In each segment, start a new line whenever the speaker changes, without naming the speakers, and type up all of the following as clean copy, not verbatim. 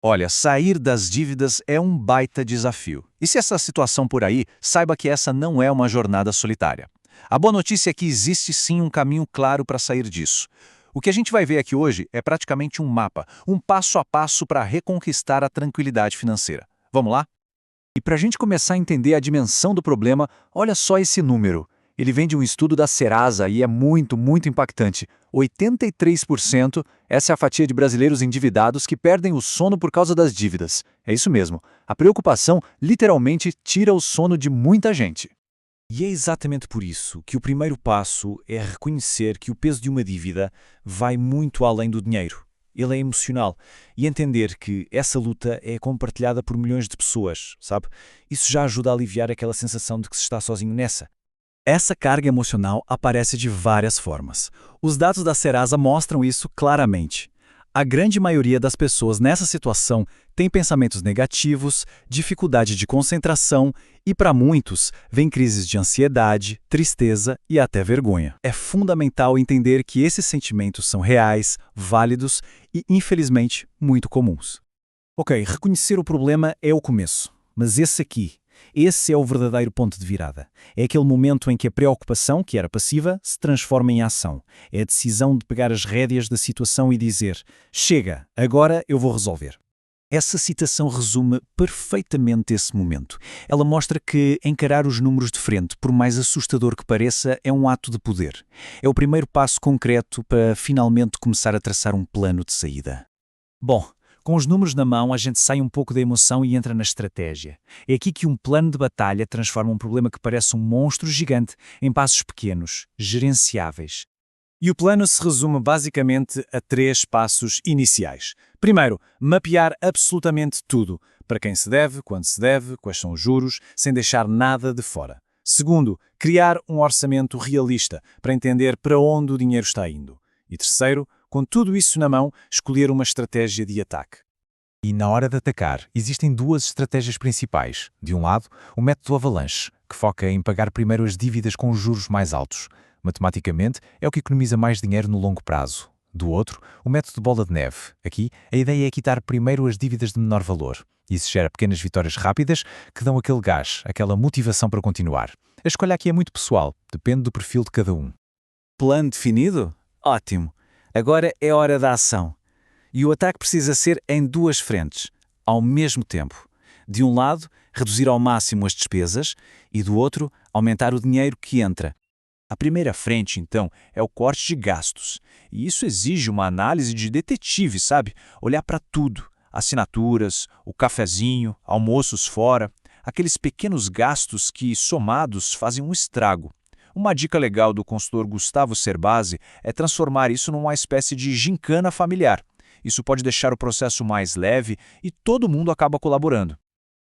Olha, sair das dívidas é um baita desafio. E se essa situação por aí, saiba que essa não é uma jornada solitária. A boa notícia é que existe sim um caminho claro para sair disso. O que a gente vai ver aqui hoje é praticamente um mapa, um passo a passo para reconquistar a tranquilidade financeira. Vamos lá? E para a gente começar a entender a dimensão do problema, olha só esse número. Ele vem de um estudo da Serasa e é muito, muito impactante. 83%, essa é a fatia de brasileiros endividados que perdem o sono por causa das dívidas. É isso mesmo. A preocupação literalmente tira o sono de muita gente.
E é exatamente por isso que o primeiro passo é reconhecer que o peso de uma dívida vai muito além do dinheiro. Ele é emocional. E entender que essa luta é compartilhada por milhões de pessoas, sabe? Isso já ajuda a aliviar aquela sensação de que se está sozinho nessa.
Essa carga emocional aparece de várias formas. Os dados da Serasa mostram isso claramente. A grande maioria das pessoas nessa situação tem pensamentos negativos, dificuldade de concentração e, para muitos, vem crises de ansiedade, tristeza e até vergonha. É fundamental entender que esses sentimentos são reais, válidos e, infelizmente, muito comuns. Ok, reconhecer o problema é o começo, mas esse é o verdadeiro ponto de virada. É aquele momento em que a preocupação, que era passiva, se transforma em ação. É a decisão de pegar as rédeas da situação e dizer: chega, agora eu vou resolver. Essa citação resume perfeitamente esse momento. Ela mostra que encarar os números de frente, por mais assustador que pareça, é um ato de poder. É o primeiro passo concreto para finalmente começar a traçar um plano de saída. Bom, com os números na mão, a gente sai um pouco da emoção e entra na estratégia. É aqui que um plano de batalha transforma um problema que parece um monstro gigante em passos pequenos, gerenciáveis. E o plano se resume basicamente a 3 passos iniciais. Primeiro, mapear absolutamente tudo. Para quem se deve, quais são os juros, sem deixar nada de fora. Segundo, criar um orçamento realista, para entender para onde o dinheiro está indo. E terceiro, com tudo isso na mão, escolher uma estratégia de ataque.
E na hora de atacar, existem 2 estratégias principais. De um lado, o método Avalanche, que foca em pagar primeiro as dívidas com os juros mais altos. Matematicamente, é o que economiza mais dinheiro no longo prazo. Do outro, o método Bola de Neve. Aqui, a ideia é quitar primeiro as dívidas de menor valor. Isso gera pequenas vitórias rápidas que dão aquele gás, aquela motivação para continuar. A escolha aqui é muito pessoal, depende do perfil de cada um.
Plano definido? Ótimo! Agora é hora da ação. E o ataque precisa ser em 2 frentes, ao mesmo tempo. De um lado, reduzir ao máximo as despesas e, do outro, aumentar o dinheiro que entra.
A primeira frente, então, é o corte de gastos. E isso exige uma análise de detetive, sabe? Olhar para tudo. Assinaturas, o cafezinho, almoços fora. Aqueles pequenos gastos que, somados, fazem um estrago. Uma dica legal do consultor Gustavo Cerbasi é transformar isso numa espécie de gincana familiar. Isso pode deixar o processo mais leve e todo mundo acaba colaborando.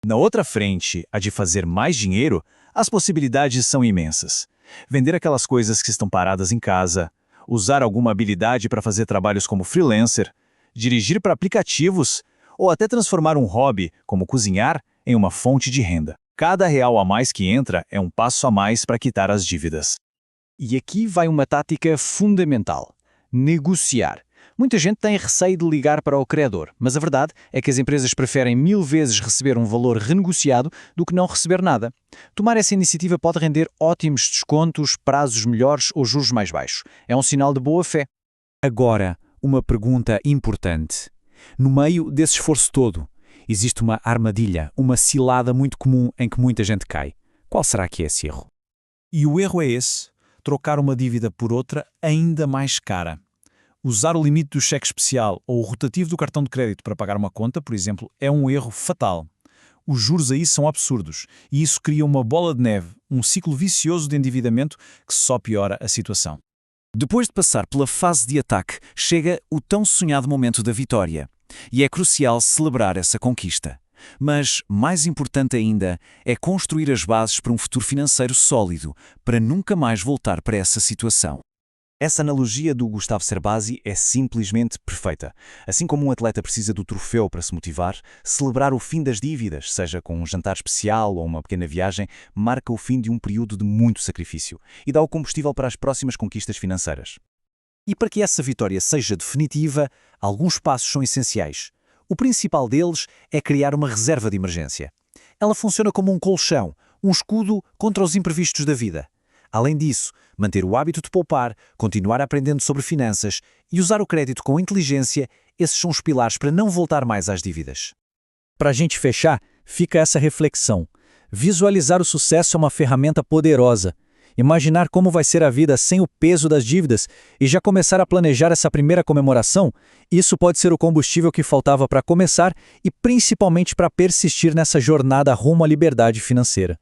Na outra frente, a de fazer mais dinheiro, as possibilidades são imensas. Vender aquelas coisas que estão paradas em casa, usar alguma habilidade para fazer trabalhos como freelancer, dirigir para aplicativos ou até transformar um hobby, como cozinhar, em uma fonte de renda. Cada real a mais que entra é um passo a mais para quitar as dívidas.
E aqui vai uma tática fundamental: negociar. Muita gente tem receio de ligar para o credor, mas a verdade é que as empresas preferem 1000 vezes receber um valor renegociado do que não receber nada. Tomar essa iniciativa pode render ótimos descontos, prazos melhores ou juros mais baixos. É um sinal de boa fé. Agora, uma pergunta importante. No meio desse esforço todo, existe uma armadilha, uma cilada muito comum em que muita gente cai. Qual será que é esse erro?
E o erro é esse: trocar uma dívida por outra ainda mais cara. Usar o limite do cheque especial ou o rotativo do cartão de crédito para pagar uma conta, por exemplo, é um erro fatal. Os juros aí são absurdos e isso cria uma bola de neve, um ciclo vicioso de endividamento que só piora a situação.
Depois de passar pela fase de ataque, chega o tão sonhado momento da vitória. E é crucial celebrar essa conquista. Mas, mais importante ainda, é construir as bases para um futuro financeiro sólido, para nunca mais voltar para essa situação. Essa analogia do Gustavo Cerbasi é simplesmente perfeita. Assim como um atleta precisa do troféu para se motivar, celebrar o fim das dívidas, seja com um jantar especial ou uma pequena viagem, marca o fim de um período de muito sacrifício e dá o combustível para as próximas conquistas financeiras. E para que essa vitória seja definitiva, alguns passos são essenciais.
O principal deles é criar uma reserva de emergência. Ela funciona como um colchão, um escudo contra os imprevistos da vida. Além disso, manter o hábito de poupar, continuar aprendendo sobre finanças e usar o crédito com inteligência, esses são os pilares para não voltar mais às dívidas.
Para a gente fechar, fica essa reflexão. Visualizar o sucesso é uma ferramenta poderosa. Imaginar como vai ser a vida sem o peso das dívidas e já começar a planejar essa primeira comemoração, isso pode ser o combustível que faltava para começar e principalmente para persistir nessa jornada rumo à liberdade financeira.